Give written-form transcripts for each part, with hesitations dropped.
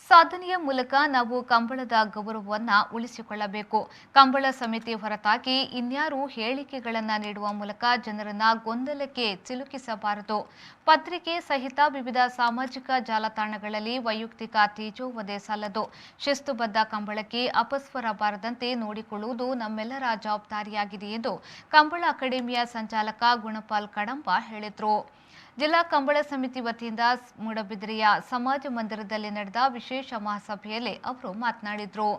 ಸಾಧನೆಯ ಮೂಲಕ ನಾವು ಕಂಬಳದ ಗೌರವವನ್ನು ಉಳಿಸಿಕೊಳ್ಳಬೇಕು. ಕಂಬಳ ಸಮಿತಿ ಹೊರತಾಗಿ ಇನ್ಯಾರೂ ಹೇಳಿಕೆಗಳನ್ನು ನೀಡುವ ಮೂಲಕ ಜನರನ್ನ ಗೊಂದಲಕ್ಕೆ ಸಿಲುಕಿಸಬಾರದು. ಪತ್ರಿಕೆ ಸಹಿತ ವಿವಿಧ ಸಾಮಾಜಿಕ ಜಾಲತಾಣಗಳಲ್ಲಿ ವೈಯಕ್ತಿಕ ತೇಜೋವಧೆ ಸಲ್ಲದು. ಶಿಸ್ತುಬದ್ಧ ಕಂಬಳಕ್ಕೆ ಅಪಸ್ವರ ಬಾರದಂತೆ ನೋಡಿಕೊಳ್ಳುವುದು ನಮ್ಮೆಲ್ಲರ ಜವಾಬ್ದಾರಿಯಾಗಿದೆ ಎಂದು ಕಂಬಳ ಅಕಾಡೆಮಿಯ ಸಂಚಾಲಕ ಗುಣಪಾಲ್ ಕಡಂಬ ಹೇಳಿದರು. ಜಿಲ್ಲಾ ಕಂಬಳ ಸಮಿತಿ ವತಿಯಿಂದ ಮೂಡಬಿದಿರೆಯ ಸಮಾಜ ಮಂದಿರದಲ್ಲಿ ನಡೆದ ವಿಶೇಷ ಮಹಾಸಭೆಯಲ್ಲಿ ಅವರು ಮಾತನಾಡಿದರು.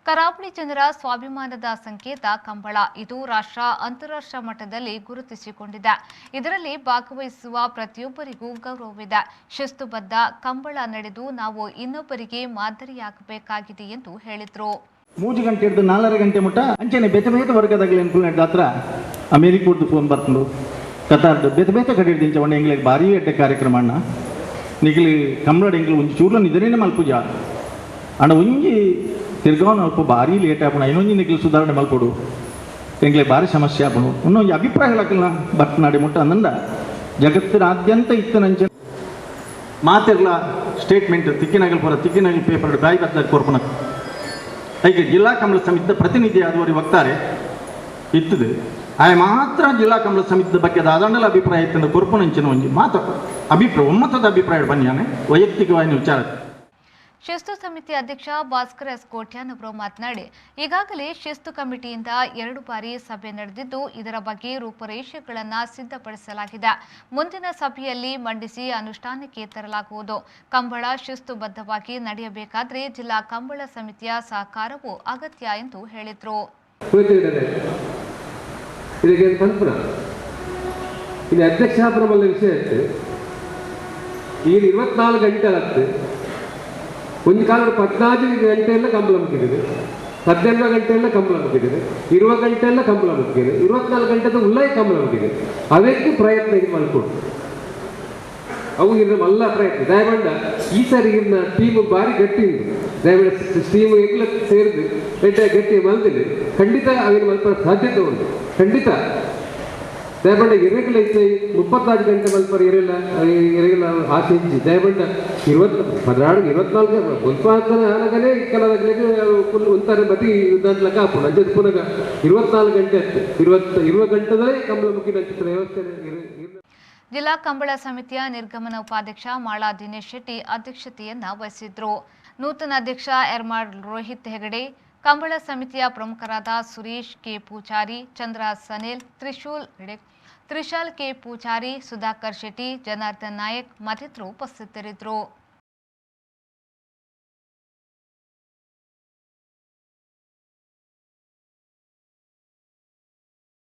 ಕರಾವಳಿ ಜನರ ಸ್ವಾಭಿಮಾನದ ಸಂಕೇತ ಕಂಬಳ. ಇದು ರಾಷ್ಟ್ರ ಅಂತಾರಾಷ್ಟ್ರ ಮಟ್ಟದಲ್ಲಿ ಗುರುತಿಸಿಕೊಂಡಿದೆ. ಇದರಲ್ಲಿ ಭಾಗವಹಿಸುವ ಪ್ರತಿಯೊಬ್ಬರಿಗೂ ಗೌರವವಿದೆ. ಶಿಸ್ತುಬದ್ಧ ಕಂಬಳ ನಡೆದು ನಾವು ಇನ್ನೊಬ್ಬರಿಗೆ ಮಾದರಿಯಾಗಬೇಕಾಗಿದೆ ಎಂದು ಹೇಳಿದರು. 3 ಗಂಟೆ ಹಿಡಿದು 4 ಗಂಟೆ ಮುಟ್ಟ ಅಂಚನೆ ಬೇತೆ ಬೇತೆ ವರ್ಗದಾಗಲಿ ಹತ್ರ ಅಮೇರಿಕದ್ದು ಫೋನ್ ಬರ್ತಂಡು ಕತಾರ್ದು ಬೇತೆ ಬೇತೆ ಕಡೆ ಹಿಡಿದಿಂಚ ಒಣ ಎಂಗ್ಲಿಗೆ ಭಾರಿ ಎಡ್ಡೆ ಕಾರ್ಯಕ್ರಮ ಅಣ್ಣ ನಿಗಲಿ ಕಂಬಳ ಎಂಗ್ಲು ಒಂಜಿ ಚೂರ್ಲ ನಿಧನೇನೆ ಮಲ್ಪುಜ ಅಣ್ಣ ಒಂಜಿ ತಿರ್ಗಾವನ ಅಲ್ಪ ಭಾರಿ ಲೇಟ್ ಆಪಣ ಇನ್ನೊಂಜಿ ನಿಗಲಿ ಸುಧಾರಣೆ ಮಲ್ಪಡು ಎಂಗ್ಲಿಗೆ ಭಾರಿ ಸಮಸ್ಯೆ ಆಪಣು ಇನ್ನೊಂದು ಅಭಿಪ್ರಾಯ ಹೇಳಕ್ಕಿಲ್ಲ ಭಟ್ನಾಡಿ ಮುಟ್ಟ ಅಂದಂದ ಜಗತ್ತಿನಾದ್ಯಂತ ಇತ್ತನಂಚ ಮಾತಿರ್ಲ ಸ್ಟೇಟ್ಮೆಂಟ್ ತಿಕ್ಕಿನಗಲ್ ಪೇಪರ್ ಬಾಯಿ ಬರ್ತದೆ ಕೊರ್ಪನ ಐಕೆ ಜಿಲ್ಲಾ ಕಂಬಳ ಸಮಿತಿಯ ಪ್ರತಿನಿಧಿ ಆದವರು ವಕ್ತಾರೆ ಇತ್ತದೆ ಆಯ ಮಾತ್ರ ಜಿಲ್ಲಾ ಕಂಬಳ ಸಮಿತಿಯ ಬಗ್ಗೆ ದಾದಂಡಲ ಅಭಿಪ್ರಾಯ ಇತ್ತಂದು ಕೊರ್ಪುನಂಚಿನ ಒಂಜಿ ಮಾತ್ರ ಅಭಿಪ್ರಾಯ ಒಮ್ಮತದ ಅಭಿಪ್ರಾಯ ಬನ್ಯಾನೆ ವೈಯಕ್ತಿಕವಾಗಿ ವಿಚಾರ. ಶಿಸ್ತು ಸಮಿತಿ ಅಧ್ಯಕ್ಷ ಭಾಸ್ಕರ್ ಎಸ್ ಕೋಟ್ಯಾನ್ ಅವರು ಮಾತನಾಡಿ, ಈಗಾಗಲೇ ಶಿಸ್ತು ಕಮಿಟಿಯಿಂದ 2 ಬಾರಿ ಸಭೆ ನಡೆದಿದ್ದು ಇದರ ಬಗ್ಗೆ ರೂಪುರೇಷೆಗಳನ್ನು ಸಿದ್ಧಪಡಿಸಲಾಗಿದೆ. ಮುಂದಿನ ಸಭೆಯಲ್ಲಿ ಮಂಡಿಸಿ ಅನುಷ್ಠಾನಕ್ಕೆ ತರಲಾಗುವುದು. ಕಂಬಳ ಶಿಸ್ತುಬದ್ಧವಾಗಿ ನಡೆಯಬೇಕಾದರೆ ಜಿಲ್ಲಾ ಕಂಬಳ ಸಮಿತಿಯ ಸಹಕಾರವೂ ಅಗತ್ಯ ಎಂದು ಹೇಳಿದರು. ಅಧ್ಯಕ್ಷ ವಿಷಯ 24 ಗಂಟೆ ಒಂದು ಕಾಲ 14 ಗಂಟೆಯೆಲ್ಲ ಕಂಬಳ ಮುಗಿದಿದೆ, 18 ಗಂಟೆಯೆಲ್ಲ ಕಂಬಳ ಮುಗಿದಿದೆ, 20 ಗಂಟೆಯೆಲ್ಲ ಕಂಬಳ ಮುಗಿದಿದೆ, 24 ಗಂಟೆದ ಉಳ್ಳಾಯ ಕಂಬಳ ಮುಗಿದೆ. ಅದಕ್ಕೆ ಪ್ರಯತ್ನ ಇದು ಮಾಡ್ಕೊಡು ಅವು ಇರ ಮಲ್ಲ ಪ್ರಯತ್ನ ದಯಮಾಡ ಈ ಸಾರಿ ಇನ್ನ ಟೀಮ್ ಭಾರಿ ಗಟ್ಟಿ ಉಂಟು. ದಯಮಾಡ ಟೀಮ್ ಎಲ್ಲ ಸೇರಿದು ಗಟ್ಟಿ ಮಲ್ದಿದೆ ಖಂಡಿತ ಅವೇನು ಮಲ್ಪ ಸಾಧ್ಯತೆ ಉಂಟು. ಖಂಡಿತ ದಯಮಾಡ ಇರೆಗಳ ಐತೆ 34 ಗಂಟೆ ಮಲ್ಪ ಇರೆಗಳ ಆಸೆ ಇಜ್ಜಿ ದಯಮಾಡ 24 ಮುಲ್ಪ ಆನಗನೇ ಕೆಲವರಿಗೆ ಒಂಥರ ಬದಿ ದಾಂಟ್ಲಕ್ಕ ಹಾಪುಣ ಅಂಜದ ಪುನಗ 24 ಗಂಟೆ ಆಯ್ತು 20 ಗಂಟೆದಲ್ಲೇ ಕಂಬಳ ಮುಗಿದ ವ್ಯವಸ್ಥೆ. ಜಿಲ್ಲಾ ಕಂಬಳ ಸಮಿತಿಯ ನಿರ್ಗಮನ ಉಪಾಧ್ಯಕ್ಷ ಮಾಳಾ ದಿನೇಶ್ ಶೆಟ್ಟಿ ಅಧ್ಯಕ್ಷತೆಯನ್ನ ವಹಿಸಿದ್ರು. ನೂತನ ಅಧ್ಯಕ್ಷ ಎರ್ಮಾಳ್ ರೋಹಿತ್ ಹೆಗಡೆ, ಕಂಬಳ ಸಮಿತಿಯ ಪ್ರಮುಖರಾದ ಸುರೇಶ್ ಕೆ ಪೂಜಾರಿ, ಚಂದ್ರ ಸನೇಲ್, ತ್ರಿಶಾಲ್ ಕೆ ಪೂಜಾರಿ, ಸುಧಾಕರ್ ಶೆಟ್ಟಿ, ಜನಾರ್ದನ್ ನಾಯಕ್ ಮತ್ತಿತರರು ಉಪಸ್ಥಿತರಿದ್ದರು.